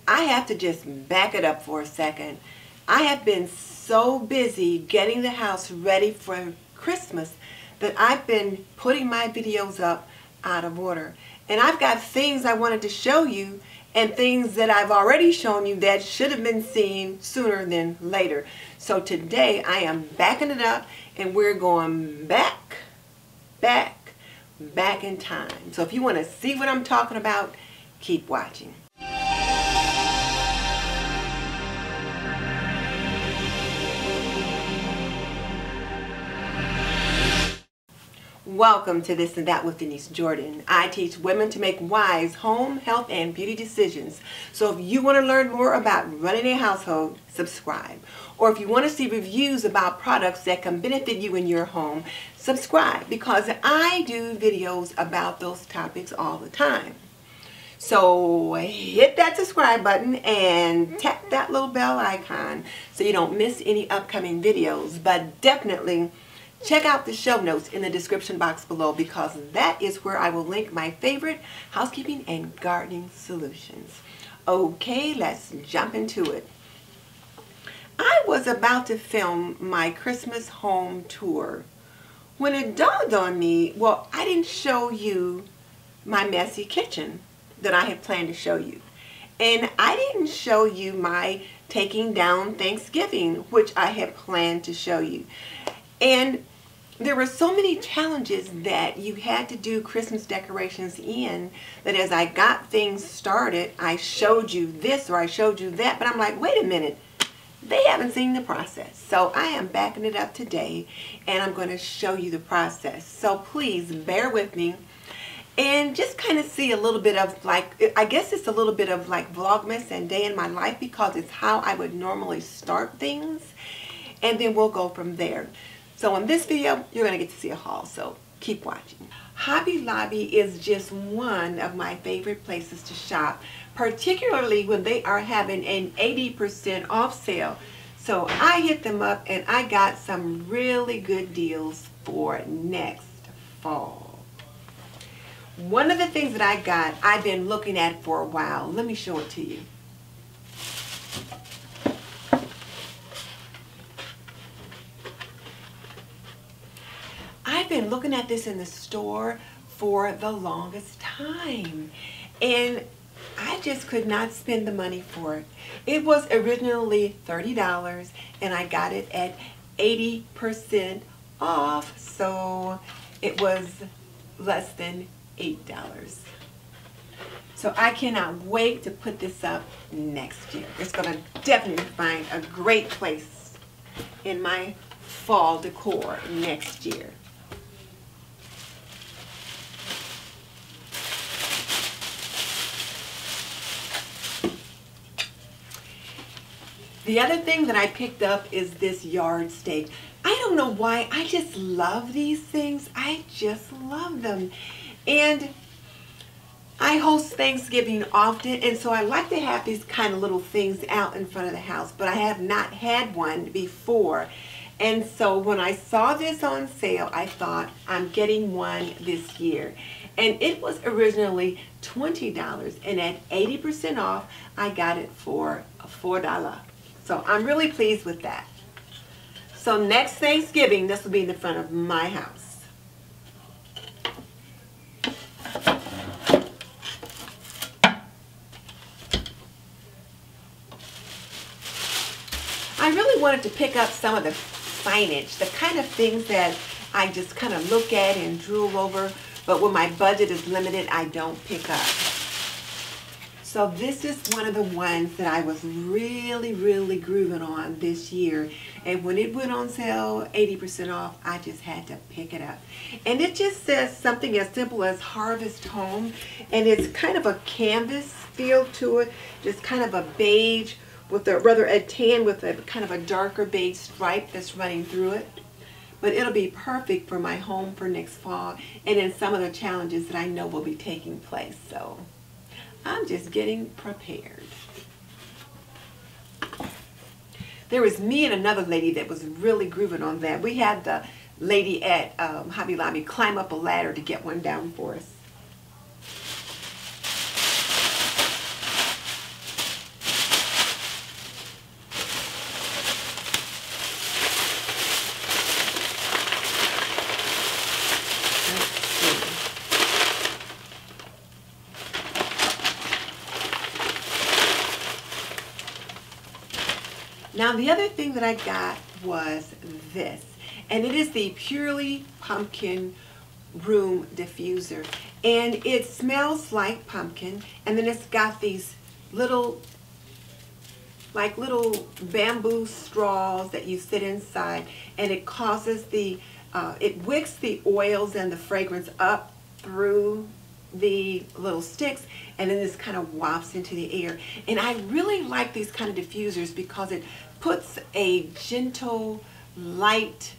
I have to just back it up for a second. I have been so busy getting the house ready for Christmas that I've been putting my videos up out of order. And I've got things I wanted to show you and things that I've already shown you that should have been seen sooner than later. So today I am backing it up and we're going back in time. So if you want to see what I'm talking about, keep watching. Welcome to This and That with Denise Jordan. I teach women to make wise home, health, and beauty decisions. So if you want to learn more about running a household, subscribe. Or if you want to see reviews about products that can benefit you in your home, subscribe, because I do videos about those topics all the time. So hit that subscribe button and tap that little bell icon so you don't miss any upcoming videos. But definitely check out the show notes in the description box below, because that is where I will link my favorite housekeeping and gardening solutions. Okay, let's jump into it. I was about to film my Christmas home tour when it dawned on me, well, I didn't show you my messy kitchen that I had planned to show you. And I didn't show you my taking down Thanksgiving, which I had planned to show you. And there were so many challenges that you had to do Christmas decorations in that as I got things started, I showed you this or I showed you that. But I'm like, wait a minute, they haven't seen the process. So I am backing it up today and I'm going to show you the process. So please bear with me and just kind of see a little bit of, like, I guess it's a little bit of like Vlogmas and day in my life, because it's how I would normally start things. And then we'll go from there. So in this video, you're going to get to see a haul, so keep watching. Hobby Lobby is just one of my favorite places to shop, particularly when they are having an 80% off sale. So I hit them up and I got some really good deals for next fall. One of the things that I got, I've been looking at for a while. Let me show it to you. I've been looking at this in the store for the longest time, and I just could not spend the money for it. It was originally $30 and I got it at 80% off, so it was less than $8. So I cannot wait to put this up next year. It's going to definitely find a great place in my fall decor next year. The other thing that I picked up is this yard stake. I don't know why, I just love these things. I just love them. And I host Thanksgiving often, and so I like to have these kind of little things out in front of the house, but I have not had one before. And so when I saw this on sale, I thought, I'm getting one this year. And it was originally $20, and at 80% off, I got it for $4. So I'm really pleased with that. So next Thanksgiving, this will be in the front of my house. I really wanted to pick up some of the signage, the kind of things that I just kind of look at and drool over, but when my budget is limited, I don't pick up. So this is one of the ones that I was really grooving on this year. And when it went on sale, 80% off, I just had to pick it up. And it just says something as simple as Harvest Home. And it's kind of a canvas feel to it. Just kind of a beige with a, rather a tan with a kind of a darker beige stripe that's running through it. But it'll be perfect for my home for next fall and in some of the challenges that I know will be taking place. So I'm just getting prepared. There was me and another lady that was really grooving on that. We had the lady at Hobby Lobby climb up a ladder to get one down for us. Now the other thing that I got was this, and it is the Purely Pumpkin Room Diffuser, and it smells like pumpkin, and then it's got these little bamboo straws that you sit inside, and it causes it wicks the oils and the fragrance up through the little sticks, and then this kind of wafts into the air. And I really like these kind of diffusers because it puts a gentle, light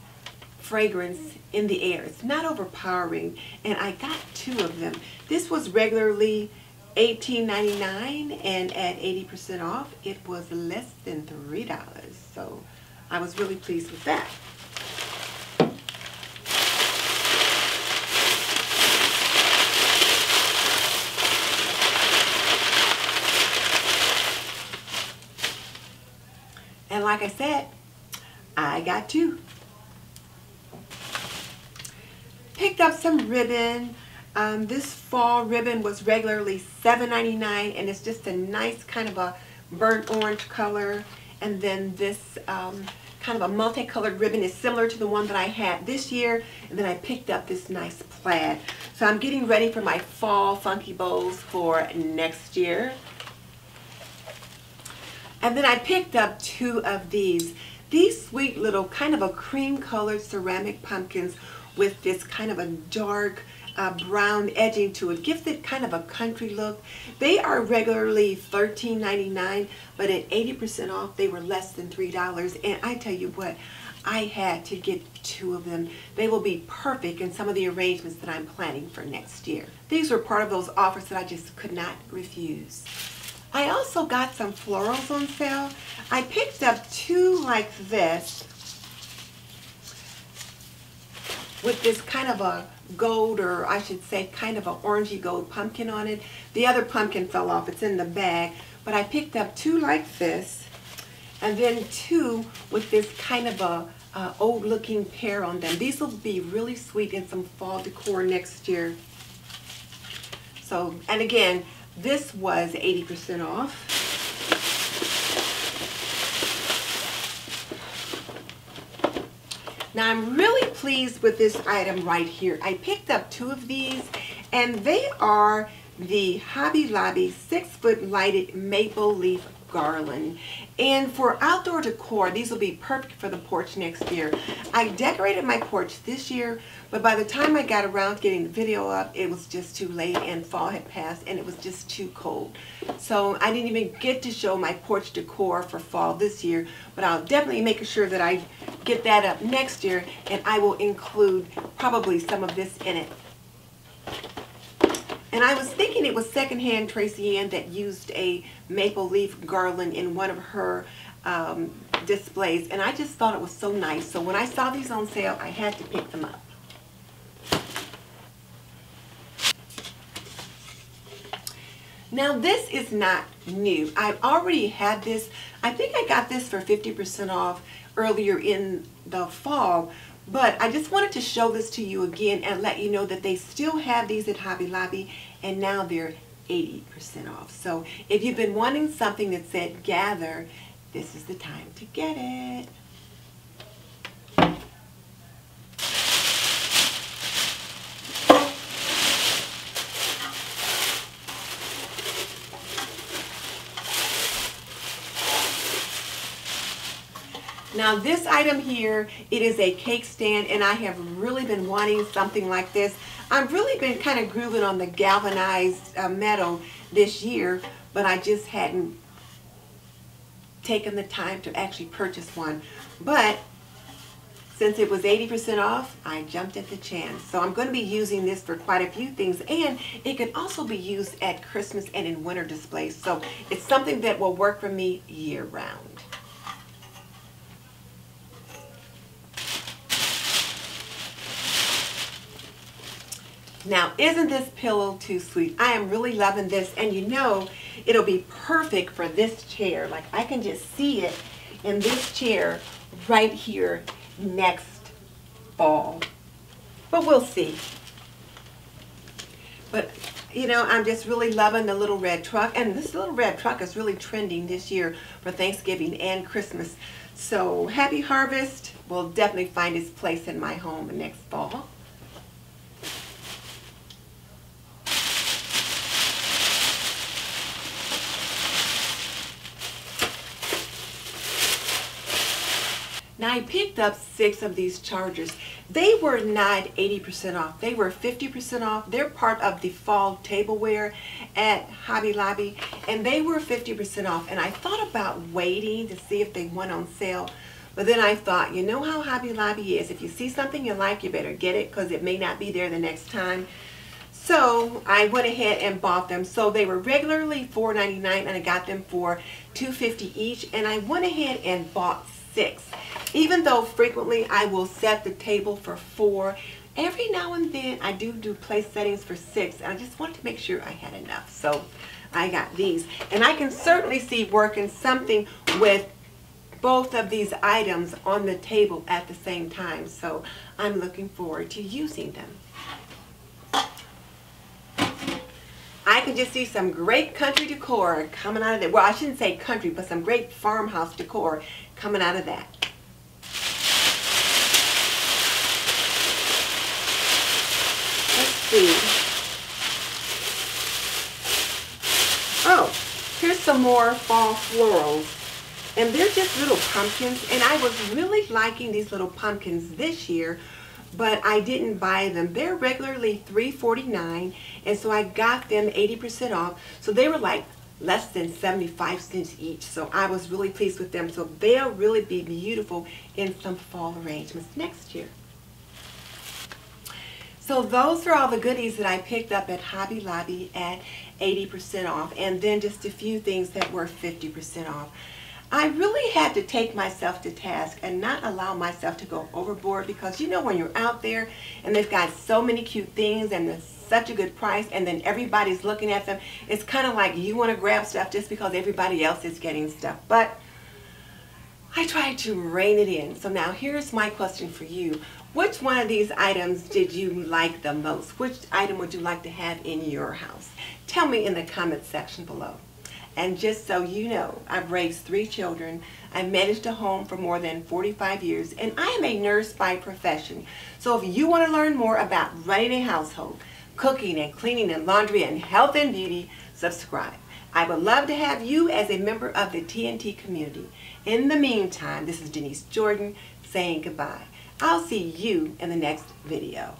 fragrance in the air. It's not overpowering, and I got 2 of them. This was regularly $18.99, and at 80% off, it was less than $3. So I was really pleased with that. And like I said, I got 2. Picked up some ribbon. This fall ribbon was regularly $7.99, and it's just a nice kind of a burnt orange color. And then this kind of a multicolored ribbon is similar to the one that I had this year. And then I picked up this nice plaid. So I'm getting ready for my fall funky bows for next year. And then I picked up 2 of these sweet little kind of a cream colored ceramic pumpkins with this kind of a dark brown edging to it. Gives it kind of a country look. They are regularly $13.99, but at 80% off they were less than $3. And I tell you what, I had to get 2 of them. They will be perfect in some of the arrangements that I'm planning for next year. These were part of those offers that I just could not refuse. I also got some florals on sale. I picked up 2 like this with this kind of a gold, or I should say kind of a orangey gold pumpkin on it. The other pumpkin fell off. It's in the bag. But I picked up 2 like this, and then 2 with this kind of a old looking pear on them. These will be really sweet in some fall decor next year. So, and again, this was 80% off. Now I'm really pleased with this item right here. I picked up 2 of these, and they are the Hobby Lobby 6-foot lighted maple leaf garland. And for outdoor decor, these will be perfect for the porch next year. I decorated my porch this year, but by the time I got around to getting the video up, it was just too late and fall had passed and it was just too cold. So I didn't even get to show my porch decor for fall this year, but I'll definitely make sure that I get that up next year, and I will include probably some of this in it. And I was thinking it was secondhand Tracy Ann that used a maple leaf garland in one of her displays, and I just thought it was so nice. So when I saw these on sale, I had to pick them up. Now this is not new. I've already had this. I think I got this for 50% off earlier in the fall. But I just wanted to show this to you again and let you know that they still have these at Hobby Lobby, and now they're 80% off. So if you've been wanting something that said gather, this is the time to get it. Now this item here, it is a cake stand, and I have really been wanting something like this. I've really been kind of grooving on the galvanized metal this year, but I just hadn't taken the time to actually purchase one. But since it was 80% off, I jumped at the chance. So I'm going to be using this for quite a few things, and it can also be used at Christmas and in winter displays. So it's something that will work for me year round. Now, isn't this pillow too sweet? I am really loving this, and you know, it'll be perfect for this chair. Like, I can just see it in this chair right here next fall. But we'll see. But You know, I'm just really loving the little red truck, and this little red truck is really trending this year for Thanksgiving and Christmas. So Happy Harvest will definitely find its place in my home next fall. Now I picked up 6 of these chargers. They were not 80% off. They were 50% off. They're part of the fall tableware at Hobby Lobby, and they were 50% off. And I thought about waiting to see if they went on sale. But then I thought, you know how Hobby Lobby is. If you see something you like, you better get it because it may not be there the next time. So I went ahead and bought them. So they were regularly $4.99 and I got them for $2.50 each. And I went ahead and bought 6. Even though frequently I will set the table for 4, every now and then I do place settings for 6, and I just want to make sure I had enough. So I got these, and I can certainly see working something with both of these items on the table at the same time. So I'm looking forward to using them. I can just see some great country decor coming out of there. Well, I shouldn't say country, but some great farmhouse decor coming out of that. Let's see. Oh, here's some more fall florals. And they're just little pumpkins. And I was really liking these little pumpkins this year, but I didn't buy them. They're regularly $3.49, and so I got them 80% off. So they were like less than 75 cents each. So I was really pleased with them. So they'll really be beautiful in some fall arrangements next year. So those are all the goodies that I picked up at Hobby Lobby at 80% off, and then just a few things that were 50% off. I really had to take myself to task and not allow myself to go overboard, because you know when you're out there and they've got so many cute things and it's such a good price and then everybody's looking at them, it's kind of like you want to grab stuff just because everybody else is getting stuff. But I tried to rein it in. So now here's my question for you. Which one of these items did you like the most? Which item would you like to have in your house? Tell me in the comment section below. And just so you know, I've raised 3 children, I've managed a home for more than 45 years, and I am a nurse by profession. So if you want to learn more about running a household, cooking and cleaning and laundry and health and beauty, subscribe. I would love to have you as a member of the TNT community. In the meantime, this is Denise Jordan saying goodbye. I'll see you in the next video.